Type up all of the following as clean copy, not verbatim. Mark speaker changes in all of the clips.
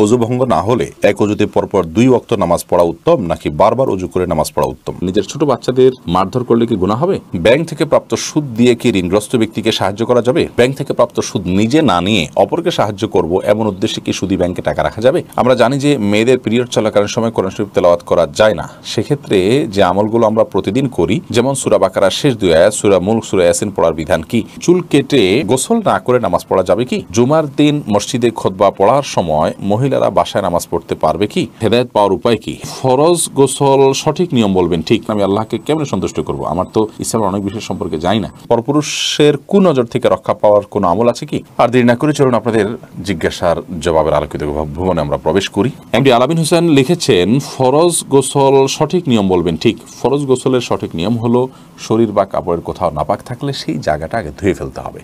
Speaker 1: অজু ভঙ্গ না হলে এক অজুতে পরপর 2 ওয়াক্ত নামাজ পড়া উত্তম নাকি বারবার অজু করে নামাজ পড়া উত্তম? নিজের ছোট বাচ্চাদের মারধর করলে কি গুনাহ হবে? ব্যাংক থেকে প্রাপ্ত সুদ দিয়ে কি ঋণগ্রস্ত ব্যক্তিকে সাহায্য করা যাবে? ব্যাংক থেকে প্রাপ্ত সুদ নিজে না নিয়ে অপরকে সাহায্য করব এমন উদ্দেশ্যে কি সুদী ব্যাংকে টাকা রাখা যাবে? আমরা জানি যে মেয়েদের পিরিয়ড চলাকালীন সময় কোরআন শরীফ তেলাওয়াত করা যায় না। সেক্ষেত্রে যে আমলগুলো আমরা প্রতিদিন করি, যেমন সূরা বাকারার শেষ 2 আয়াত, সূরা মুলক, সূরা ইয়াসিন পড়ার বিধান কি? চুল কেটে গোসল না করে নামাজ পড়া যাবে কি? জুমার দিন মসজিদে খুতবা পড়ার সময় মহিলারা বাসায় নামাজ পড়তে পারবে কি? হেদায়েত পাওয়ার উপায় কি? ফরজ গোসল সঠিক নিয়ম বলবেন। ঠিক, আমি আল্লাহকে কেমনে সন্তুষ্ট করব? আমার তো ইসলামের অনেক বিষয় সম্পর্কে জানি না। পরপুরুষের কুনজর থেকে রক্ষা পাওয়ার কোনো আমল আছে কি? আর দেরি না করে চলুন আপনাদের জিজ্ঞাসার জবাবের আলোকিত ভুবনে আমরা প্রবেশ করি। এমডি আলামিন হোসেন লিখেছেন, ফরজ গোসল সঠিক নিয়ম বলবেন। ঠিক, ফরজ গোসলের সঠিক নিয়ম হলো শরীর বা কাপড়ের কোথাও নাপাক থাকলে সেই জায়গাটা আগে ধুয়ে ফেলতে হবে।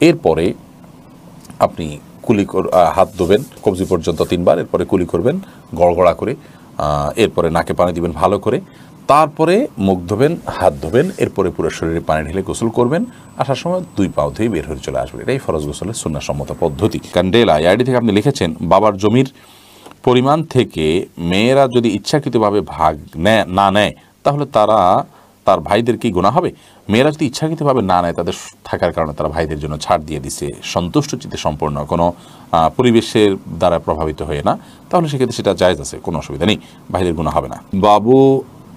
Speaker 1: এরপরে আপনি কুলি হাত ধোবেন কবজি পর্যন্ত 3 বার, এরপরে কুলি করবেন গড়গড়া করে, এরপরে নাকে পানি দিবেন ভালো করে, তারপরে মুখ ধোবেন, হাত ধোবেন, এরপরে পুরো শরীরে পানি ঢেলে গোসল করবেন। আসার সময় 2 পাও ধুয়ে বের হয়ে চলে আসবেন। এটাই ফরজ গোসলের সুন্নাহসম্মত পদ্ধতি। ক্যান্ডেলা আইডি থেকে আপনি লিখেছেন, বাবার জমির পরিমাণ থেকে মেয়েরা যদি ইচ্ছাকৃতভাবে ভাগ না নেয় তাহলে তার ভাইদের কি গুনাহ হবে? মেয়েরা যদি ইচ্ছাকৃতভাবে না নেয়, তাদের থাকার কারণে তারা ভাইদের জন্য ছাড় দিয়ে দিছে, সন্তুষ্ট চিত্তে সম্পূর্ণ কোনো পরিবেশের দ্বারা প্রভাবিত হয়ে না, তাহলে সেক্ষেত্রে সেটা জায়েজ আছে, কোনো অসুবিধা নেই, ভাইদের গুনাহ হবে না। বাবু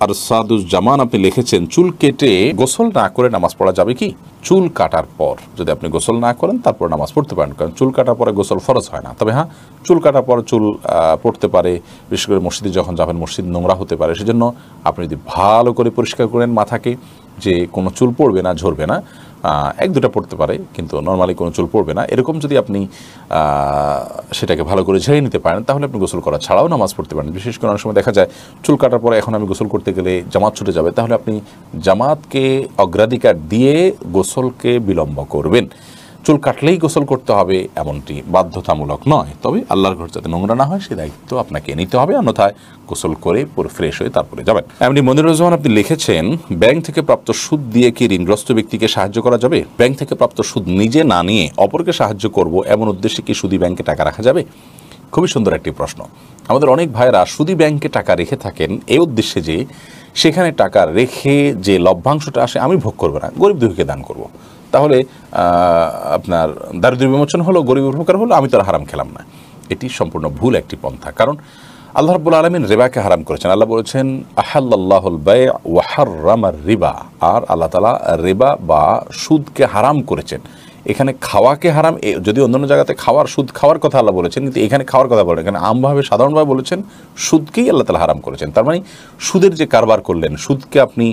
Speaker 1: আর সাদুজ্জামান আপনি লিখেছেন, চুল কেটে গোসল না করে নামাজ পড়া যাবে কি? চুল কাটার পর যদি আপনি গোসল না করেন তারপর নামাজ পড়তে পারেন, কারণ চুল কাটার পরে গোসল ফরজ হয় না। তবে হ্যাঁ, চুল কাটার পর চুল পড়তে পারে, বিশেষ করে মসজিদে যখন যাবেন মসজিদ নোংরা হতে পারে, সেজন্য আপনি যদি ভালো করে পরিষ্কার করেন মাথাকে, যে কোনো চুল পড়বে না, ঝরবে না, 1-2টা পড়তে পারে কিন্তু নর্মালি কোনো চুল পড়বে না, এরকম যদি আপনি সেটাকে ভালো করে ঝেড়ে নিতে পারেন, তাহলে আপনি গোসল করা ছাড়াও নামাজ পড়তে পারেন। বিশেষ করে অনেক সময় দেখা যায় চুল কাটার পরে এখন আমি গোসল করতে গেলে জামাত ছুটে যাবে, তাহলে আপনি জামাতকে অগ্রাধিকার দিয়ে গোসলকে বিলম্ব করবেন। চুল কাটলেই গোসল করতে হবে এমনটি বাধ্যতামূলক নয়, তবে আল্লাহর ঘর যাতে নোংরা না হয় সে দায়িত্ব আপনাকে নিতে হবে, অন্যথায় গোসল করে পুরো ফ্রেশ হয়ে তারপরে যাবেন। এমনি মনিরুর রহমান আপনি লিখেছেন, ব্যাংক থেকে প্রাপ্ত সুদ দিয়ে কি ঋণগ্রস্ত ব্যক্তিকে সাহায্য করা যাবে? ব্যাংক থেকে প্রাপ্ত সুদ নিজে না নিয়ে অপরকে সাহায্য করব এমন উদ্দেশ্যে কি সুদী ব্যাংকে টাকা রাখা যাবে? খুবই সুন্দর একটি প্রশ্ন। আমাদের অনেক ভাইয়েরা সুদী ব্যাংকে টাকা রেখে থাকেন এই উদ্দেশ্যে যে সেখানে টাকা রেখে যে লভ্যাংশটা আসে আমি ভোগ করবো না, গরিব দুঃখীকে দান করব। তাহলে আপনার দারিদ্র্য বিমোচন হলো, গরিব উপকার হলো, আমি তো আর হারাম খেলাম না। এটি সম্পূর্ণ ভুল একটি পন্থা। কারণ আল্লাহ রাব্বুল আলামিন রিবাকে হারাম করেছেন। আল্লাহ বলেছেন, আহাল্লাল্লাহুল বাই' ওয়া হাররামার রিবা, আর আল্লাহ তাআলা রিবা বা সুদকে হারাম করেছেন। এখানে খাওয়াকে হারাম, যদি অন্যান্য জায়গাতে সুদ খাওয়ার কথা আল্লাহ বলেছেন, কিন্তু এখানে খাওয়ার কথা বলেন, এখানে আমভাবে সাধারণভাবে বলেছেন সুদকেই আল্লাহ তাআলা হারাম করেছেন। তার মানে সুদের যে কারবার করলেন, সুদকে আপনি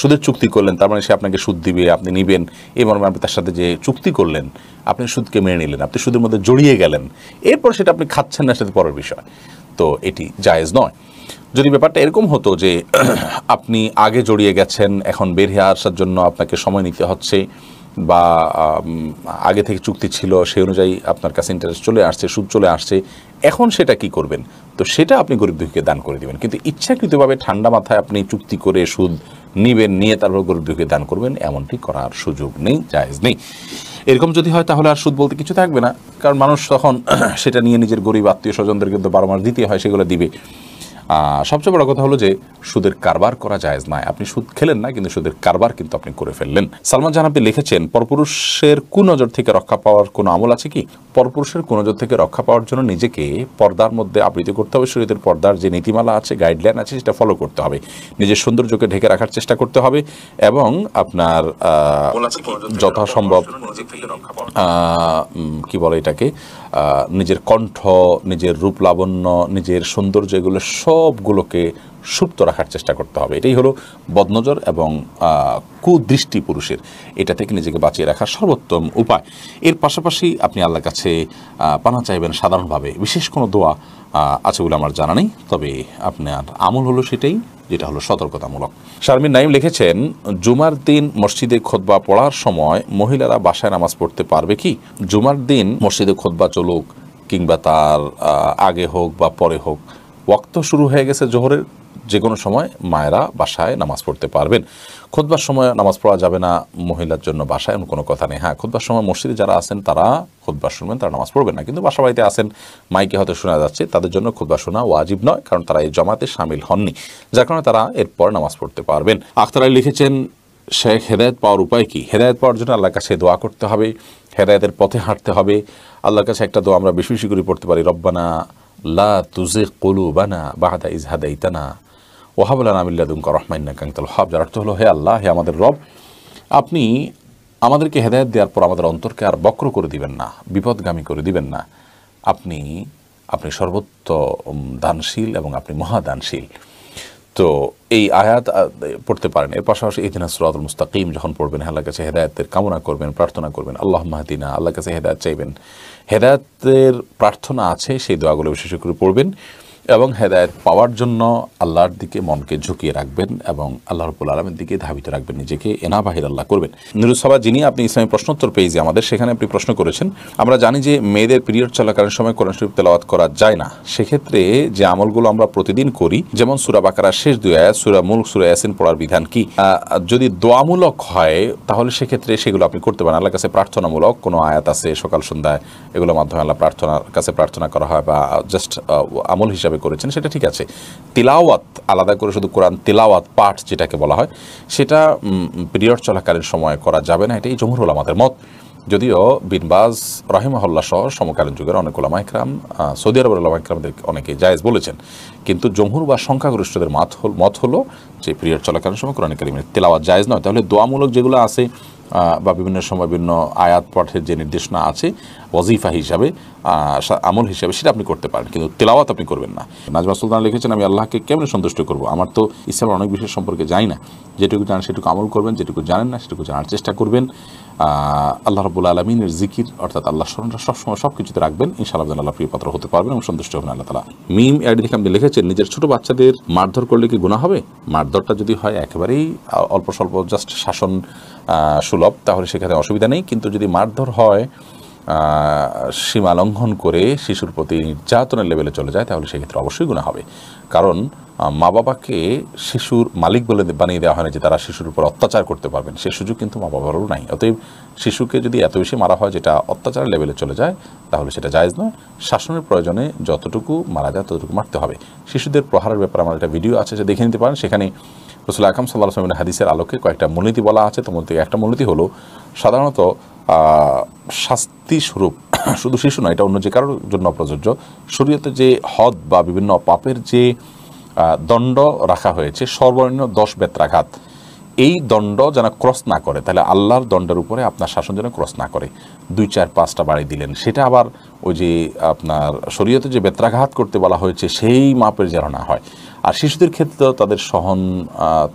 Speaker 1: সুদের চুক্তি করলেন, তার মানে সে আপনাকে সুদ দিবে, আপনি নেবেন, এই মর্মে আপনি তার সাথে যে চুক্তি করলেন, আপনি সুদকে মেনে নিলেন, আপনি সুদের মধ্যে জড়িয়ে গেলেন, এরপর সেটা আপনি খাচ্ছেন না, সেটা পরের বিষয়। তো এটি জায়েজ নয়। যদি ব্যাপারটা এরকম হতো যে আপনি আগে জড়িয়ে গেছেন, এখন বের হয়ে আসার জন্য আপনাকে সময় নিতে হচ্ছে, বা আগে থেকে চুক্তি ছিল সেই অনুযায়ী আপনার কাছে ইন্টারেস্ট চলে আসছে, সুদ চলে আসছে, এখন সেটা কি করবেন? তো সেটা আপনি গরিব দুঃখীকে দান করে দিবেন। কিন্তু ইচ্ছাকৃতভাবে ঠান্ডা মাথায় আপনি চুক্তি করে সুদ নিবেন, নিয়ে তারপর গরিব দুঃখীকে দান করবেন, এমনটি করার সুযোগ নেই, জায়েজ নেই। এরকম যদি হয় তাহলে আর সুদ বলতে কিছু থাকবে না, কারণ মানুষ তখন সেটা নিয়ে নিজের গরিব আত্মীয় স্বজনদের কিন্তু 12 মাস দিতে হয়, সেগুলো দিবে। সবচেয়ে বড় কথা হলো যে সুদের কারবার করা জায়েজ নয়। আপনি সুদ খেলেন না, কিন্তু সুদের কারবার কিন্তু আপনি করে ফেললেন। সালমান জাহান আপনি লিখেছেন, পরপুরুষের কুনজর থেকে রক্ষা পাওয়ার কোনো আমল আছে কি? পরপুরুষের কুনজর থেকে রক্ষা পাওয়ার জন্য নিজেকে পর্দার মধ্যে আবৃত করতে হবে। শরীয়তের পর্দার যে নীতিমালা আছে, গাইডলাইন আছে, সেটা ফলো করতে হবে। নিজের সৌন্দর্যকে ঢেকে রাখার চেষ্টা করতে হবে, এবং আপনার যথাসম্ভব কি বলে এটাকে, নিজের কণ্ঠ, নিজের রূপ লাবণ্য, নিজের সৌন্দর্য, এগুলো সবগুলোকে সুপ্ত রাখার চেষ্টা করতে হবে। এটাই হলো বদনজর এবং কুদৃষ্টি পুরুষের, এটা থেকে নিজেকে বাঁচিয়ে রাখার সর্বোত্তম উপায়। এর পাশাপাশি আপনি আল্লাহর কাছে পানা চাইবেন সাধারণভাবে, বিশেষ কোনো দোয়া আছে বলে আমার জানা নেই, তবে আপনার আমল হলো সেটাই, যেটা হলো সতর্কতামূলক। শারমিন নাইম লিখেছেন, জুমার দিন মসজিদে খুতবা পড়ার সময় মহিলারা বাসায় নামাজ পড়তে পারবে কি? জুমার দিন মসজিদে খুতবা চলুক কিংবা তার আগে হোক বা পরে হোক, ওয়াক্ত শুরু হয়ে গেছে জোহরের, যে কোনো সময় মায়েরা বাসায় নামাজ পড়তে পারবেন। খুতবার সময় নামাজ পড়া যাবে না মহিলার জন্য বাসায়, এমন কোনো কথা নেই। হ্যাঁ, খুতবার সময় মসজিদে যারা আছেন তারা খুতবা শুনবেন, তারা নামাজ পড়বেন না, কিন্তু বাসা বাড়িতে আছেন, মাইকে হয়তো শোনা যাচ্ছে, তাদের জন্য খুতবা শোনা ওয়াজিব নয়, কারণ তারা এই জমাতে শামিল হননি, যার কারণে তারা এরপর নামাজ পড়তে পারবেন। আখতার আলী লিখেছেন, শেখ, হেদায়েত পাওয়ার উপায় কি? হেদায়েত পাওয়ার জন্য আল্লাহর কাছে দোয়া করতে হবে, হেদায়েতের পথে হাঁটতে হবে। আল্লাহর কাছে একটা দোয়া আমরা বেশি বেশি করে পড়তে পারি, রব্বানা লা তুজিগ কুলুবানা বা'দা ইয হাদাইতানা ওয়া হাব লানা মিন লাদুনকা রাহমাতান ইন্নাকা আনতাল ওয়াহ্হাব। যার অর্থ হলো, হে আল্লাহ, হে আমাদের রব, আপনি আমাদেরকে হেদায়েত দেওয়ার পর আমাদের অন্তরকে আর বক্র করে দিবেন না, বিপদগামী করে দিবেন না। আপনি সর্বোত্তম দানশীল এবং আপনি মহাদানশীল। তো এই আয়াত পড়তে পারেন। এর পাশাপাশি ইহদিনাস সিরাতাল মুস্তাকিম যখন পড়বেন, আল্লাহর কাছে হেদায়েতের কামনা করবেন, প্রার্থনা করবেন, আল্লাহুম্মা হদিনা, আল্লাহর কাছে হেদায়েত চাইবেন। হেদায়েতের প্রার্থনা আছে, সেই দোয়াগুলো বিশেষ করে পড়বেন এবং হেদায়েত পাওয়ার জন্য আল্লাহর দিকে মনকে ঝুঁকিয়ে রাখবেন এবং আল্লাহ রাব্বুল আলামিনের দিকে ধাবিত রাখবেন, নিজেকে এনাবাহির আল্লাহ করবেন। নিরুৎসভা যিনি, আপনি ইসলামী প্রশ্নোত্তর পেজে আমাদের, সেখানে আপনি প্রশ্ন করেছেন, আমরা জানি যে মেয়েদের পিরিয়ড চলাকালীন সময় কোরআন শরীফ তেলাওয়াত করা যায় না, সেক্ষেত্রে যে আমলগুলো আমরা প্রতিদিন করি, যেমন সূরা বাকারার শেষ 2 আয়াত, সূরা মুলক, সূরা ইয়াসিন পড়ার বিধান কি? যদি দোয়ামূলক হয় তাহলে সেক্ষেত্রে সেগুলো আপনি করতে পারেন। আল্লাহর কাছে প্রার্থনামূলক কোনো আয়াত আছে সকাল সন্ধ্যায়, এগুলোর মাধ্যমে আল্লাহ প্রার্থনার কাছে প্রার্থনা করা হয় বা জাস্ট আমল হিসাবে করেছেন, সেটা ঠিক আছে। তিলাওয়াত আলাদা করে শুধু কোরআন তিলাওয়াত পাঠ যেটাকে বলা হয়, সেটা পিরিয়ড চলাকালীন সময় করা যাবে না, এটাই জমহুর উলামাদের মত। যদিও বিন বাজ রাহিমাহুল্লাহ সহ সমকালীন যুগের অনেক উলামা ইকরাম, সৌদি আরবের উলামা ইকরামদের অনেকে জায়েজ বলেছেন, কিন্তু জমহুর বা সংখ্যাগরিষ্ঠদের মত হলো যে পিরিয়ড চলাকালীন সময় কোরআন কারীমের তিলাওয়াত জায়েজ নয়। তাহলে দোয়ামূলক যেগুলো আছে বা বিভিন্ন সময় বিভিন্ন আয়াত পাঠের যে নির্দেশনা আছে ওয়াজিফা হিসাবে, আমল হিসাবে, সেটা আপনি করতে পারেন, কিন্তু তেলাওয়াত আপনি করবেন না। নাজমা সুলতান লিখেছেন, আমি আল্লাহকে কেমন সন্তুষ্ট করব? আমার তো ইসলামের অনেক বিষয় সম্পর্কে জানি না, যেটুকু জানেন সেটুকু আমল করবেন, যেটুকু জানেন না সেটুকু জানার চেষ্টা করবেন। আল্লাহ রাব্বুল আলামিনের জিকির অর্থাৎ আল্লাহ স্মরণটা সবসময় সব কিছুতে রাখবেন, ইনশাআল্লাহ যেন আল্লাহ প্রিয় পাত্র হতে পারবেন এবং সন্তুষ্ট হবেন আল্লাহ তাআলা। মিম এড থেকে আপনি লিখেছেন, নিজের ছোট বাচ্চাদের মারধর করলে কি গুনাহ হবে? মারধরটা যদি হয় একেবারেই অল্প স্বল্প জাস্ট শাসন সুলভ, তাহলে সেখানে অসুবিধা নেই, কিন্তু যদি মারধর হয় সীমা লঙ্ঘন করে শিশুর প্রতি নির্যাতনের লেভেলে চলে যায়, তাহলে সেক্ষেত্রে অবশ্যই গুনাহ হবে। কারণ মা বাবাকে শিশুর মালিক বলে বানিয়ে দেওয়া হয় না যে তারা শিশুর উপর অত্যাচার করতে পারবেন, সে সুযোগ কিন্তু মা বাবারও নাই। অতএব শিশুকে যদি এত বেশি মারা হয় যেটা অত্যাচারের লেভেলে চলে যায়, তাহলে সেটা জায়েজ নয়। শাসনের প্রয়োজনে যতটুকু মারা যায় ততটুকু মারতে হবে। শিশুদের প্রহারের ব্যাপারে আমার একটা ভিডিও আছে, যে দেখে নিতে পারেন। সেখানে রাসূল আকরাম সাল্লাল্লাহু আলাইহি ওয়াসাল্লামের হাদিসের আলোকে কয়েকটা মূলনীতি বলা আছে। তার মধ্যে একটা মূলনীতি হলো, সাধারণত শাস্তি স্বরূপ শুধু শিশু নয়, এটা অন্য যে কারোর জন্য প্রযোজ্য, শরীয়তে যে হদ বা বিভিন্ন পাপের যে দণ্ড রাখা হয়েছে, সর্বনিম্ন 10 বেত্রাঘাত, এই দণ্ড যেন ক্রস না করে, তাহলে আল্লাহর দণ্ডের উপরে আপনার শাসন যেন ক্রস না করে। 2, 4, 5টা বাড়ি দিলেন, সেটা আবার ওই যে আপনার শরীয়তে যে বেত্রাঘাত করতে বলা হয়েছে সেই মাপের যেন না হয়। আর শিশুদের ক্ষেত্রে তাদের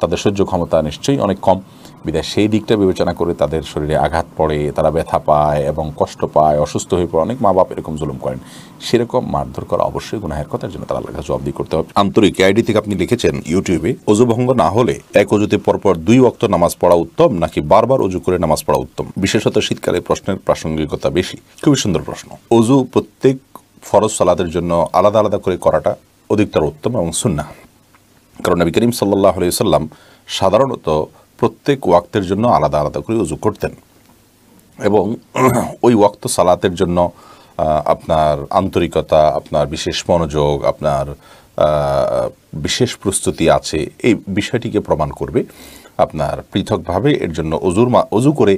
Speaker 1: তাদের সহ্য ক্ষমতা নিশ্চয়ই অনেক কম, বিধায় সেই দিকটা বিবেচনা করে তাদের শরীরে আঘাত পড়ে, তারা ব্যথা পায় এবং কষ্ট পায়, অসুস্থ হয়ে পড়ে। অনেক মা বাপ এরকম জুলুম করেন, সেরকম মারধর করা অবশ্যই গুনাহের কথার জন্য তারা আল্লাহর কাছে জবাবদিহি করতে হবে। আন্তরিক আইডি থেকে আপনি লিখেছেন ইউটিউবে, অজু ভঙ্গ না হলে এক অজুতে পরপর 2 ওয়াক্ত নামাজ পড়া উত্তম নাকি বারবার অজু করে নামাজ পড়া উত্তম? বিশেষত শীতকালে প্রশ্নের প্রাসঙ্গিকতা বেশি। খুবই সুন্দর প্রশ্ন। অজু প্রত্যেক ফরজ সালাতের জন্য আলাদা আলাদা করে করাটা অধিকতর উত্তম এবং সুন্নাহ। কারণ নবী করিম সাল্লাল্লাহু আলাইহি ওয়াসাল্লাম সাধারণত প্রত্যেক ওয়াক্তের জন্য আলাদা আলাদা করে উজু করতেন এবং ওই ওয়াক্ত সালাতের জন্য আপনার আন্তরিকতা, আপনার বিশেষ মনোযোগ, আপনার বিশেষ প্রস্তুতি আছে, এই বিষয়টিকে প্রমাণ করবে আপনার পৃথকভাবে এর জন্য অজু করে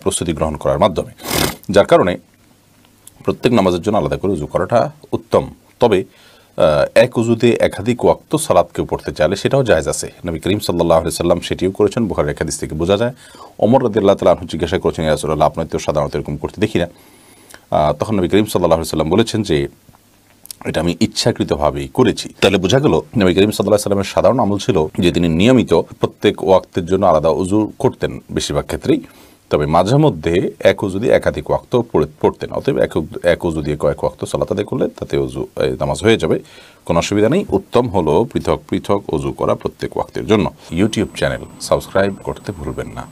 Speaker 1: প্রস্তুতি গ্রহণ করার মাধ্যমে। যার কারণে প্রত্যেক নামাজের জন্য আলাদা করে উজু করাটা উত্তম। তবে এক উজুতে একাধিক ওয়াক্ত সালাত কেউ পড়তে চাইলে সেটাও জায়েজ আছে। নবী করিম সাল্লাল্লাহু আলাইহি সাল্লাম সেটিও করেছেন, বুখারীর এক হাদিস থেকে বোঝা যায়। ওমর রাদিয়াল্লাহু তাআলা আনহু জিজ্ঞাসা করেছেন, ইয়া রাসূলুল্লাহ, আপনারা তো সাধারণত এরকম করতে দেখি না। তখন নবী করিম সাল্লাল্লাহু আলাইহি সাল্লাম বলেছেন যে এটা আমি ইচ্ছাকৃতভাবেই করেছি। তাহলে বোঝা গেল নবী করিম সাল্লাল্লাহু আলাইহি সাল্লামের সাধারণ আমল ছিল যে তিনি নিয়মিত প্রত্যেক ওয়াক্তের জন্য আলাদা উজু করতেন বেশিরভাগ ক্ষেত্রেই, তবে মাঝে মধ্যে এক উজু দিয়ে একাধিক ওয়াক্ত পড়তেন। অতএব এক উজু দিয়ে কয়েক ওয়াক্ত সালাত আদায় করলে তাতে উজু নামাজ হয়ে যাবে, কোনো অসুবিধা নেই। উত্তম হলো পৃথক পৃথক উজু করা প্রত্যেক ওয়াক্তের জন্য। ইউটিউব চ্যানেল সাবস্ক্রাইব করতে ভুলবেন না।